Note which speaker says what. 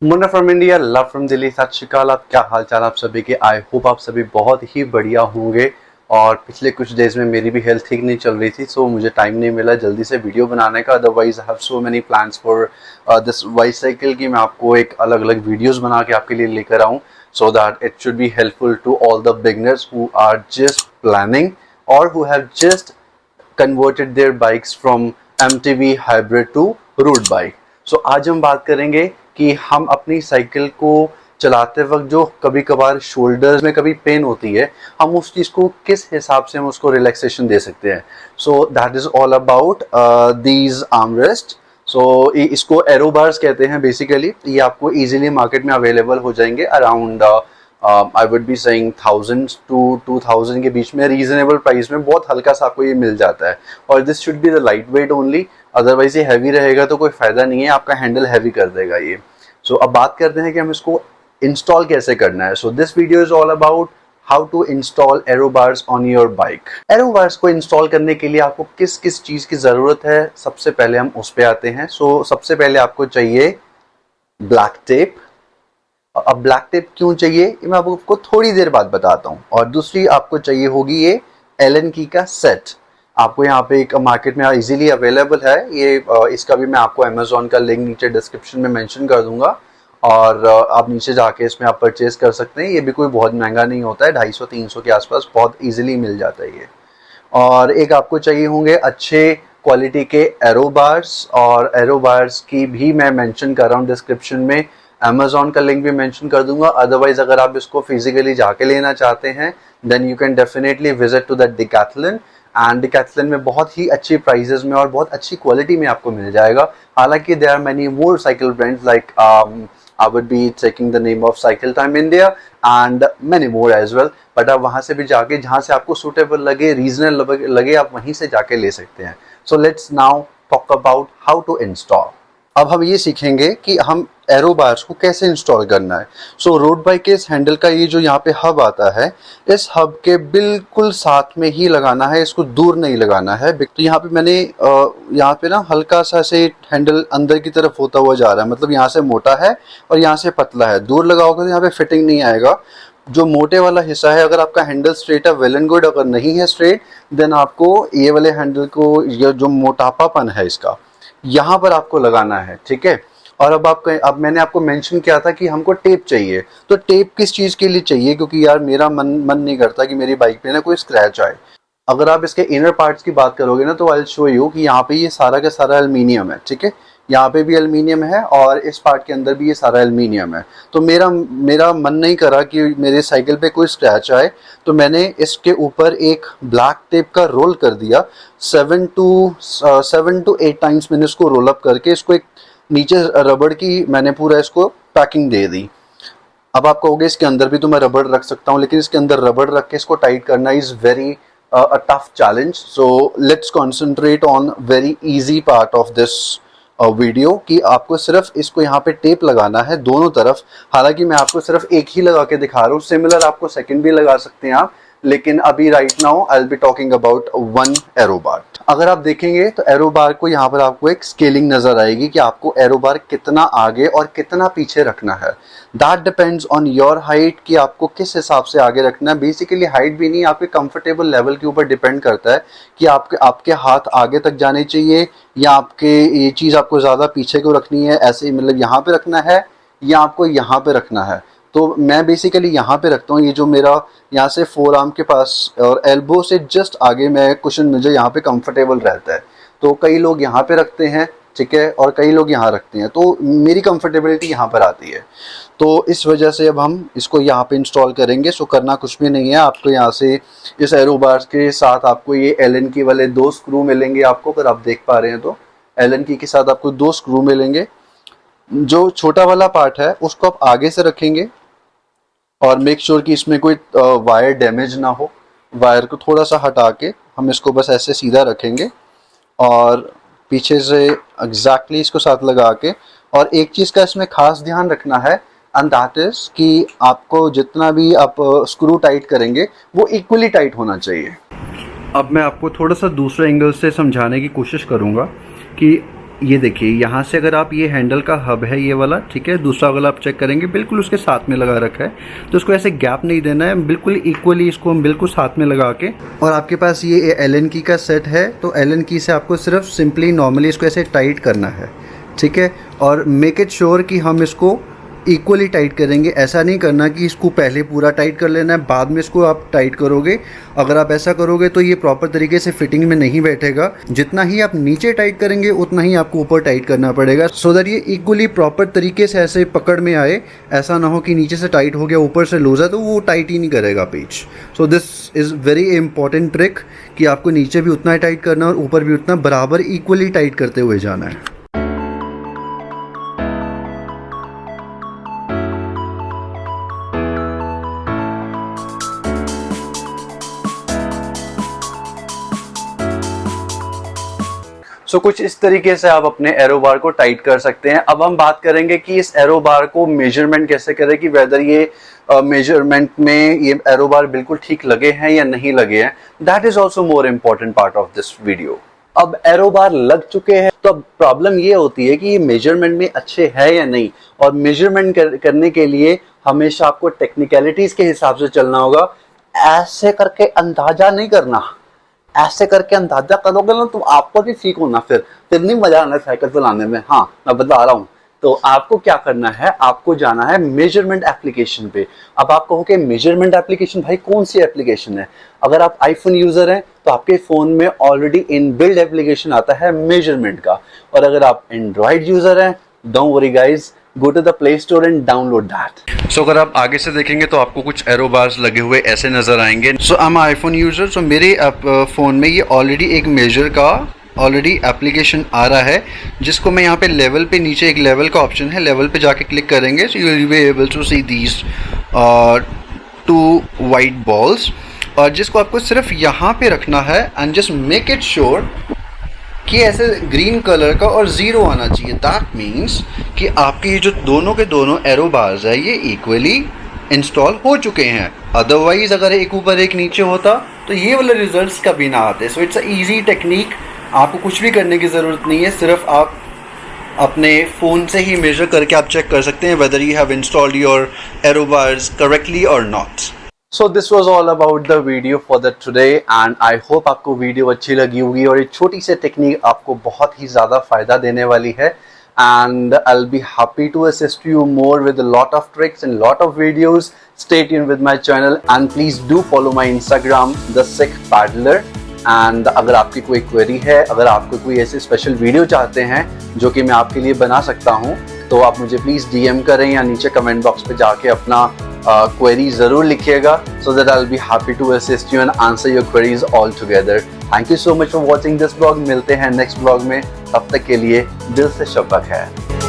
Speaker 1: Munna from India, love from Delhi, सत श्री अकाल। आप क्या हाल चाल आप सभी के? आई होप आप सभी बहुत ही बढ़िया होंगे। और पिछले कुछ डेज में मेरी भी हेल्थ ठीक नहीं चल रही थी, सो मुझे टाइम नहीं मिला जल्दी से वीडियो बनाने का। Otherwise I have so many plans for this bicycle की मैं आपको एक अलग अलग वीडियोस बना के आपके लिए लेकर आऊँ, so that it should be helpful to all the beginners who are just planning और who have just converted their bikes from MTB hybrid to road bike। सो आज हम बात करेंगे कि हम अपनी साइकिल को चलाते वक्त जो कभी कभार शोल्डर्स में कभी पेन होती है, हम उस चीज़ को किस हिसाब से हम उसको रिलैक्सेशन दे सकते हैं। So that is all about these armrest. So इसको एरो बार्स कहते हैं बेसिकली। ये आपको इजीली मार्केट में अवेलेबल हो जाएंगे around I would be saying 1000 to 2000 के बीच में, रीजनेबल प्राइस में बहुत हल्का सा आपको ये मिल जाता है। और this should be the light weight only, otherwise ये हैवी रहेगा तो कोई फायदा नहीं है, आपका हैंडल हैवी कर देगा ये। सो अब बात करते हैं कि हम इसको इंस्टॉल कैसे करना है। So this video is all about how to install aero bars on your bike. Aero bars को इंस्टॉल करने के लिए आपको किस किस चीज की जरूरत है, सबसे पहले हम उस पे आते हैं। सो सबसे पहले आपको चाहिए ब्लैक टेप। अब ब्लैक टेप क्यों चाहिए ये मैं आपको थोड़ी देर बाद बताता हूँ। और दूसरी आपको चाहिए होगी ये एलन की का सेट। आपको यहाँ पे एक मार्केट में इजीली अवेलेबल है ये। इसका भी मैं आपको अमेजोन का लिंक नीचे डिस्क्रिप्शन में मेंशन कर दूंगा और आप नीचे जाके इसमें आप परचेज कर सकते हैं। ये भी कोई बहुत महंगा नहीं होता है, 250-300 के आसपास बहुत इजीली मिल जाता है ये। और एक आपको चाहिए होंगे अच्छे क्वालिटी के एरो बार्स, और एरो बार्स की भी मैं मेंशन कर रहा हूँ डिस्क्रिप्शन में। अमेजोन का लिंक भी मेंशन कर दूंगा। अदरवाइज अगर आप इसको फिजिकली जाके लेना चाहते हैं then you can definitely visit to that Decathlon. And Decathlon में बहुत ही अच्छी प्राइजेस में और बहुत अच्छी क्वालिटी में आपको मिल जाएगा। हालांकि there are many more cycle brands like I would be taking the name of Cycle Time India and many more as well। But आप वहाँ से भी जाके जहाँ से आपको सूटेबल लगे, रीजनेबल लगे, आप वहीं से जाके ले सकते हैं। So let's now talk about how to install. अब हम ये सीखेंगे कि हम एरो बार्स को कैसे इंस्टॉल करना है। सो रोड बाइक के इस हैंडल का ये जो यहाँ पे हब आता है, इस हब के बिल्कुल साथ में ही लगाना है, इसको दूर नहीं लगाना है। तो यहाँ पे मैंने यहाँ पे ना हल्का सा से हैंडल अंदर की तरफ होता हुआ जा रहा है, मतलब यहाँ से मोटा है और यहाँ से पतला है। दूर लगाओगे तो यहाँ पे फिटिंग नहीं आएगा। जो मोटे वाला हिस्सा है, अगर आपका हैंडल स्ट्रेट है वेल एंड गुड, अगर नहीं है स्ट्रेट देन आपको ये वाले हैंडल को, ये जो मोटापापन है इसका, यहाँ पर आपको लगाना है, ठीक है। और अब मैंने आपको मेंशन किया था कि हमको टेप चाहिए। तो टेप किस चीज़ के लिए चाहिए, क्योंकि यार मेरा मन नहीं करता कि मेरी बाइक पे ना कोई स्क्रैच आए। अगर आप इसके इनर पार्ट्स की बात करोगे ना तो आई विल शो यू कि यहाँ पे ये सारा का सारा एल्युमिनियम है, ठीक है। यहाँ पे भी एल्युमिनियम है और इस पार्ट के अंदर भी ये सारा एल्युमिनियम है। तो मेरा मन नहीं करा कि मेरे साइकिल पे कोई स्क्रैच आए, तो मैंने इसके ऊपर एक ब्लैक टेप का रोल कर दिया। 7 to 8 टाइम्स मैंने इसको रोल अप करके इसको एक नीचे रबड़ की मैंने पूरा इसको पैकिंग दे दी। अब आप कहोगे इसके अंदर भी तो मैं रबड़ रख सकता हूँ, लेकिन इसके अंदर रबड़ रख के इसको टाइट करना is very a tough challenge। So let's concentrate on very easy part of this video कि आपको सिर्फ इसको यहाँ पे टेप लगाना है दोनों तरफ। हालांकि मैं आपको सिर्फ एक ही लगा के दिखा रहा हूँ, सिमिलर आपको सेकंड भी लगा सकते हैं आप, लेकिन अभी right now I will be talking about one aero bar. अगर आप देखेंगे तो एरो बार को यहाँ पर आपको एक स्केलिंग नजर आएगी कि आपको एरो बार कितना आगे और कितना पीछे रखना है। That depends on your height कि आपको किस हिसाब से आगे रखना है। बेसिकली हाइट भी नहीं, आपके कंफर्टेबल लेवल के ऊपर डिपेंड करता है कि आपके हाथ आगे तक जाने चाहिए या आपके ये चीज़ आपको ज़्यादा पीछे को रखनी है, ऐसे मतलब यहाँ पे रखना है या आपको यहाँ पे रखना है। तो मैं बेसिकली यहाँ पे रखता हूँ, ये जो मेरा यहाँ से फोर आर्म के पास और एल्बो से जस्ट आगे मैं कुशन मुझे यहाँ पे कंफर्टेबल रहता है। तो कई लोग यहाँ पे रखते हैं, ठीक है, और कई लोग यहाँ रखते हैं, तो मेरी कंफर्टेबिलिटी यहाँ पर आती है। तो इस वजह से अब हम इसको यहाँ पे इंस्टॉल करेंगे। सो करना कुछ भी नहीं है, आपको यहाँ से इस एरो बार्स के साथ आपको ये एलन की वाले 2 स्क्रू मिलेंगे आपको। अगर आप देख पा रहे हैं तो एलन की के साथ आपको 2 स्क्रू मिलेंगे। जो छोटा वाला पार्ट है उसको आप आगे से रखेंगे और मेक श्योर कि इसमें कोई वायर डैमेज ना हो। वायर को थोड़ा सा हटा के हम इसको बस ऐसे सीधा रखेंगे और पीछे से एग्जैक्टली इसको साथ लगा के। और एक चीज़ का इसमें खास ध्यान रखना है एंड दैट इज कि आपको जितना भी आप स्क्रू टाइट करेंगे वो इक्वली टाइट होना चाहिए। अब मैं आपको थोड़ा सा दूसरे एंगल से समझाने की कोशिश करूँगा कि ये देखिए यहाँ से अगर आप ये हैंडल का हब है ये वाला, ठीक है, दूसरा वाला आप चेक करेंगे बिल्कुल उसके साथ में लगा रखा है, तो इसको ऐसे गैप नहीं देना है, बिल्कुल इक्वली इसको हम बिल्कुल साथ में लगा के। और आपके पास ये एलन की का सेट है, तो एलन की से आपको सिर्फ सिंपली नॉर्मली इसको ऐसे टाइट करना है, ठीक है। और मेक इट श्योर कि हम इसको इक्वली टाइट करेंगे, ऐसा नहीं करना कि इसको पहले पूरा टाइट कर लेना है बाद में इसको आप टाइट करोगे। अगर आप ऐसा करोगे तो ये प्रॉपर तरीके से फिटिंग में नहीं बैठेगा। जितना ही आप नीचे टाइट करेंगे उतना ही आपको ऊपर टाइट करना पड़ेगा, सो दैट ये इक्वली प्रॉपर तरीके से ऐसे पकड़ में आए। ऐसा ना हो कि नीचे से टाइट हो गया ऊपर से लूज है तो वो टाइट ही नहीं करेगा page. So this is very important trick कि आपको नीचे भी उतना टाइट करना और ऊपर भी उतना बराबर इक्वली टाइट करते हुए जाना है। सो कुछ इस तरीके से आप अपने एरो बार को टाइट कर सकते हैं। अब हम बात करेंगे कि इस एरो बार को मेजरमेंट कैसे करें, कि वेदर ये मेजरमेंट में ये एरो बार बिल्कुल ठीक लगे हैं या नहीं लगे हैं। That is also more important part of this video. अब एरो बार लग चुके हैं तो अब प्रॉब्लम ये होती है कि ये मेजरमेंट में अच्छे है या नहीं, और मेजरमेंट करने के लिए हमेशा आपको टेक्निकलिटीज के हिसाब से चलना होगा। ऐसे करके अंदाजा नहीं करना, ऐसे करके अंदाजा करोगे ना तो आपको भी ठीक होना, फिर नहीं मजा आना साइकिल चलाने में। हाँ मैं बता रहा हूँ। तो आपको क्या करना है, आपको जाना है मेजरमेंट एप्लीकेशन पे। अब आप कहोगे मेजरमेंट एप्लीकेशन, भाई कौन सी एप्लीकेशन है? अगर आप आईफोन यूजर हैं तो आपके फोन में ऑलरेडी इनबिल्ट एप्लीकेशन आता है मेजरमेंट का, और अगर आप एंड्रॉइड यूजर हैं don't worry guys, go to the Play Store and download that. So अगर आप आगे से देखेंगे तो आपको कुछ एरो बार्स लगे हुए ऐसे नजर आएंगे। सो आई एम आईफोन यूजर, सो मेरे फोन में ये ऑलरेडी एक मेजर का ऑलरेडी एप्लीकेशन आ रहा है, जिसको मैं यहाँ पे लेवल पे, नीचे एक लेवल का ऑप्शन है, लेवल पे जाके क्लिक करेंगे so you will be able to see these 2 white balls, और जिसको आपको सिर्फ यहाँ पे रखना है and just make it sure कि ऐसे ग्रीन कलर का और ज़ीरो आना चाहिए। दैट मीन्स कि आपके ये जो दोनों के दोनों एरो बार्स है ये इक्वली इंस्टॉल हो चुके हैं। अदरवाइज अगर एक ऊपर एक नीचे होता तो ये वाले रिजल्ट्स कभी ना आते। So it's a easy technique, आपको कुछ भी करने की ज़रूरत नहीं है, सिर्फ आप अपने फ़ोन से ही मेजर करके आप चेक कर सकते हैं whether you have installed your arrow bars correctly और not. So this was all about the video for the today and I hope आपको वीडियो अच्छी लगी होगी और ये छोटी सी टेक्निक आपको बहुत ही ज़्यादा फ़ायदा देने वाली है। And I'll be happy to assist you more with a lot of tricks and lot of videos. Stay tuned with my channel and please do follow my Instagram, The Sikh Paddler. And अगर आपकी कोई query है, अगर आपको कोई ऐसे special video चाहते हैं जो कि मैं आपके लिए बना सकता हूँ, तो आप मुझे प्लीज़ DM करें या नीचे कमेंट बॉक्स पे जाके अपना क्वेरी ज़रूर लिखिएगा, so that I'll be happy to assist you and answer your queries all together. Thank you so much for watching this vlog. मिलते हैं नेक्स्ट vlog में, तब तक के लिए दिल से शब्बा खैर।